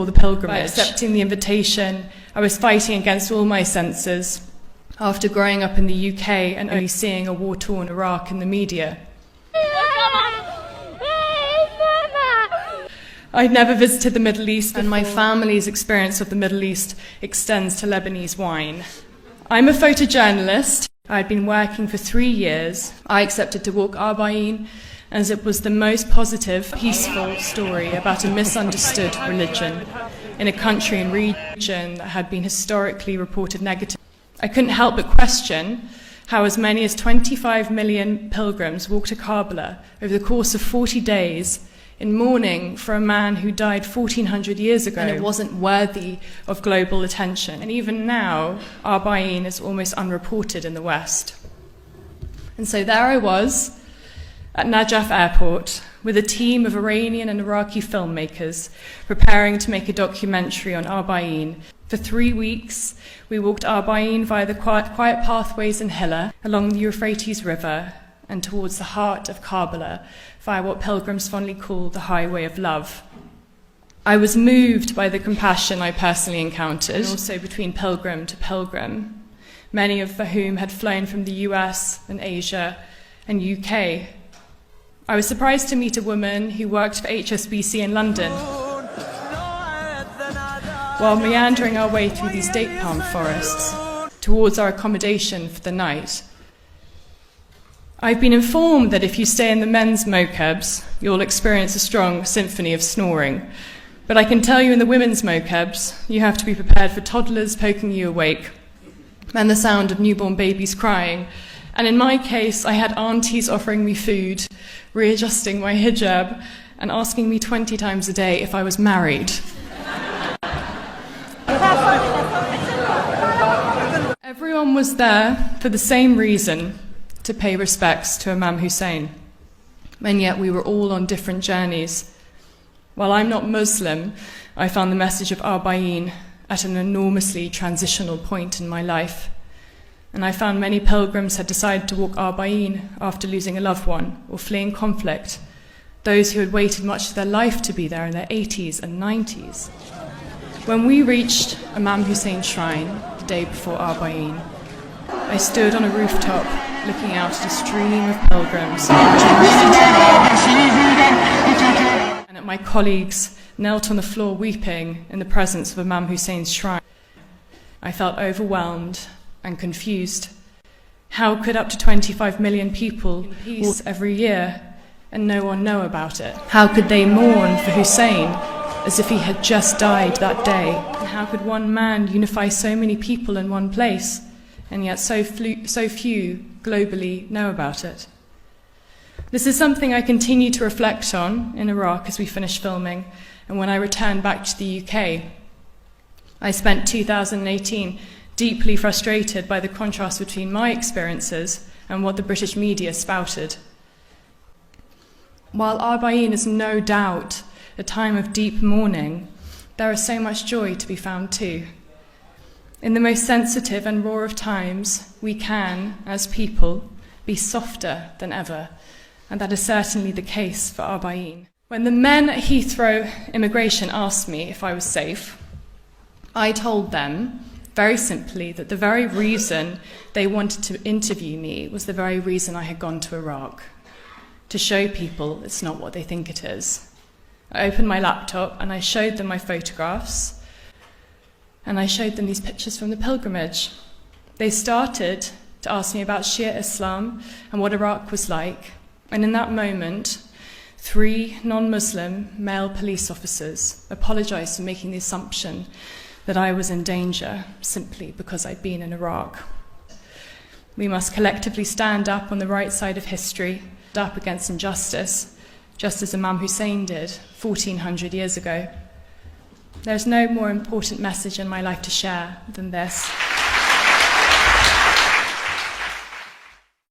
before the pilgrimage. By accepting the invitation, I was fighting against all my senses after growing up in the UK and only seeing a war-torn Iraq in the media. I'd never visited the Middle East, and my family's experience of the Middle East extends to Lebanese wine. I'm a photojournalist. I'd been working for 3 years. I accepted to walk Arbaeen as it was the most positive, peaceful story about a misunderstood religion in a country and region that had been historically reported negative. I couldn't help but question how as many as 25 million pilgrims walked to Karbala over the course of 40 days in mourning for a man who died 1400 years ago, and it wasn't worthy of global attention. And even now, Arbaeen is almost unreported in the West. And so there I was at Najaf airport with a team of Iranian and Iraqi filmmakers preparing to make a documentary on Arbaeen. For 3 weeks, we walked Arbaeen via the quiet pathways in Hilla, along the Euphrates River, and towards the heart of Karbala via what pilgrims fondly call the highway of love. I was moved by the compassion I personally encountered, and also between pilgrim to pilgrim, many of whom had flown from the US and Asia and UK. I was surprised to meet a woman who worked for HSBC in London. While meandering our way through these date palm forests towards our accommodation for the night, I've been informed that if you stay in the men's mokebs, you'll experience a strong symphony of snoring. But I can tell you in the women's mokebs, you have to be prepared for toddlers poking you awake and the sound of newborn babies crying. And in my case, I had aunties offering me food, readjusting my hijab, and asking me 20 times a day if I was married. Everyone was there for the same reason, to pay respects to Imam Hussein. And yet we were all on different journeys. While I'm not Muslim, I found the message of Arbaeen at an enormously transitional point in my life. And I found many pilgrims had decided to walk Arbaeen after losing a loved one or fleeing conflict, those who had waited much of their life to be there in their 80s and 90s. When we reached Imam Hussein's shrine the day before Arbaeen, I stood on a rooftop looking out at a stream of pilgrims and at my colleagues knelt on the floor weeping in the presence of Imam Hussein's shrine. I felt overwhelmed and confused. How could up to 25 million people walk every year and no one know about it? How could they mourn for Hussein as if he had just died that day? And how could one man unify so many people in one place, and yet so few globally know about it? This is something I continue to reflect on in Iraq as we finish filming, and when I returned back to the UK. I spent 2018 deeply frustrated by the contrast between my experiences and what the British media spouted. While Arbaeen is no doubt a time of deep mourning, there is so much joy to be found too. In the most sensitive and raw of times, we can, as people, be softer than ever, and that is certainly the case for Arbaeen. When the men at Heathrow Immigration asked me if I was safe, I told them, very simply, that the very reason they wanted to interview me was the very reason I had gone to Iraq, to show people it's not what they think it is. I opened my laptop and I showed them my photographs, and I showed them these pictures from the pilgrimage. They started to ask me about Shia Islam and what Iraq was like, and in that moment, 3 non-Muslim male police officers apologized for making the assumption that I was in danger simply because I'd been in Iraq. We must collectively stand up on the right side of history, up against injustice, just as Imam Hussein did 1400 years ago. There's no more important message in my life to share than this.